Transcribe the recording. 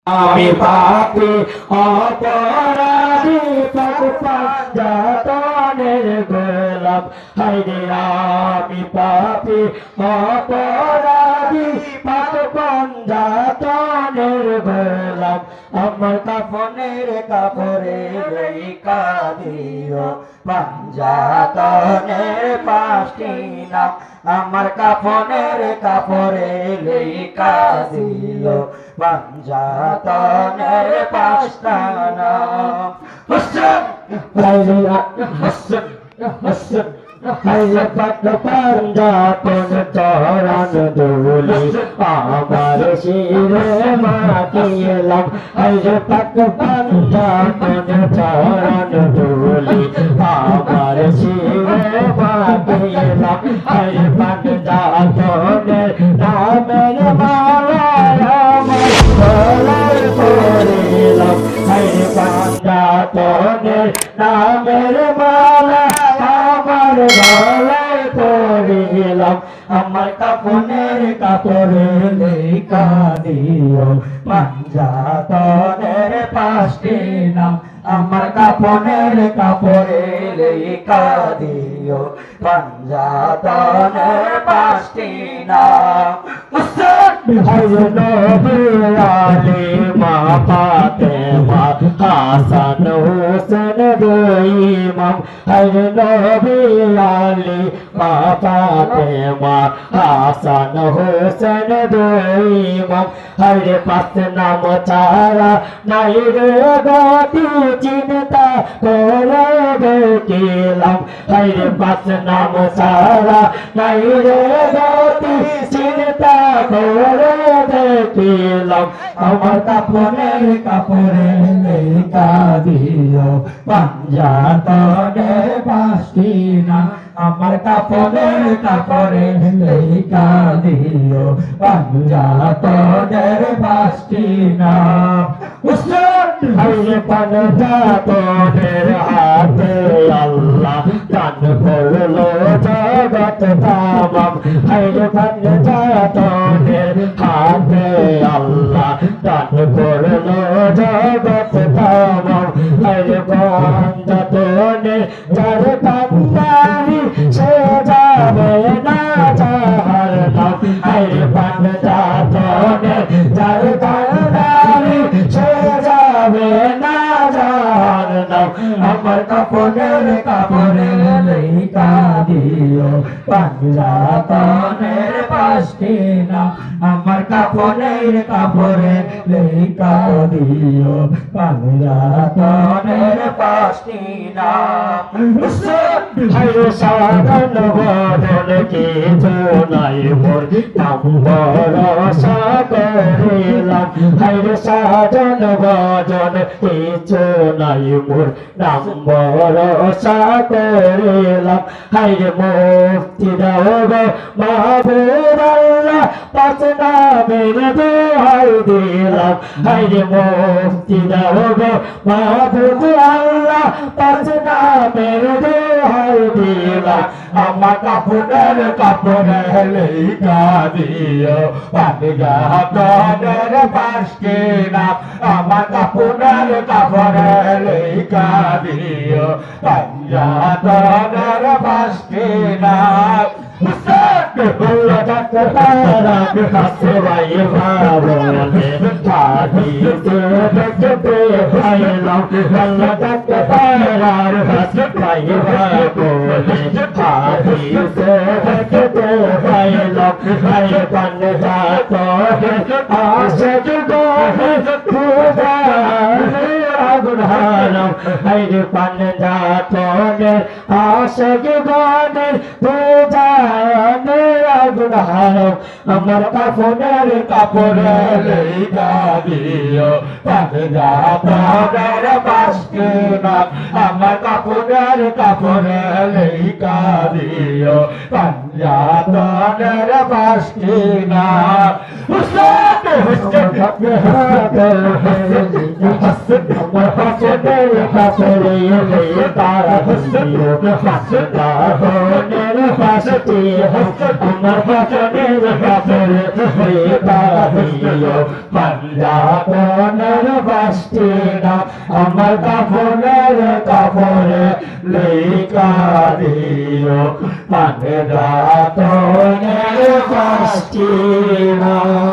আমি পাপী অপরাধী যাতনের গোলাম হায়রে আমি পাপী অপরাধী যাতনের গোলাম আমার কাফনের কাপড়ে রেখা দিও পাঞ্জাতনের পাঁচটি নাম আমার কাফনের কাপড়ে লেখা দিল পাঞ্জাতনের পাঁচটা নাম হাসান হাসান হাসান হায় পাক পাঞ্জাতন চরণ ধুলি আমার শিরে মাখিলাম হায় পাক পাঞ্জাতন চরণ ধুলি আমার শিরে মাখিলাম হায় পাঞ্জাতনের নামের মালা আমার গলায় পরিলাম হায় পাঞ্জাতনের নামের মালা আমার গলায় পরিলাম আমার কাফনের কাপড়ে লেখা দিও পাঞ্জাতনের পাঁচটি নাম আমার কাফনের কাপড়ে লেখা দিও পাঞ্জাতনের পাঁচটি নাম নবী মা ফাতেমা হাসান হোসেন দুই ইমাম হযরত নবী আলী মা ফাতেমা হাসান হোসেন দুই ইমাম হরে পাঁচ নাম ছাড়া নাই রে গতি চিন্তা করে দেখিলাম হরে পাঁচ নাম ছাড়া নাই রে গতি চিন্তা করে দেখিলাম আমার কাফনের কাপড়ে লেখা দিও পাঞ্জাতনের পাঁচটি নাম আমার কাফনের কাপড়ে লেখা দিও পাঞ্জাতনের পাঁচটি নাম হরে পাঞ্জাতনের হাতে আল্লাহ দান করলো জগৎ তামাম হরে পাঞ্জাতনের হাতে আল্লাহ দান করলো জগৎ তামাম হরে পাঞ্জাতনের যার কান্দারি সে যাবে না জাহান্নাম হরে পাঞ্জাতনের যার কান্দারি সে যাবে না জাহান্নাম আমার কাফনের কাপড়ে লেখা দিও পাঞ্জাতনের পাঁচটি নাম আমার কাফনের কাপড়ে লেখা দিও পাঞ্জাতনের পাঁচটি নাম হরে সাধন বদন কিছু নাই মোর নাম ভরসা করিলাম হরে সাধন বদন কিছু নাই মোর নাম ভরসা করিলাম হরে মুক্তি দাও গো মাহবুব আল্লাহ পাঁচ নামের দোহাই দিলাম হরে মুক্তি দাও গো মাহবুব আল্লাহ পাঁচ নামের দোহাই দিলাম আমার কাফনের কাপড়ে লেখা দিও পাঞ্জাতনের পাঁচটি নাম আমার কাফনের কাপড়ে লেখা দিও পাঞ্জাতনের পাঁচটি নাম Allah takbara hasrai bhavane hadise dekte bhailam Allah takbara hasrai bhavane hadise dekte bhailam hai panjatone ashaq gohe khudane agunharam hai panjatone ashaq gohe khudane আগুনহারম আমার কাফনের কাপড়ে লেখা দিও পাঞ্জাতনের পাঁচটি নাম আমার কাফনের কাপড়ে লেখা দিও পাঞ্জাতনের পাঁচটি নাম কাপড়ে লেখা দিও পাঞ্জাতনের পাঁচটি আমার বাসনের কাপড়ে লেখা দিও পাঞ্জাতনের পাঁচটি নাম আমার কাপড়ের কাপড়ে লেখা দিও পাঞ্জাতনের পাঁচটি নাম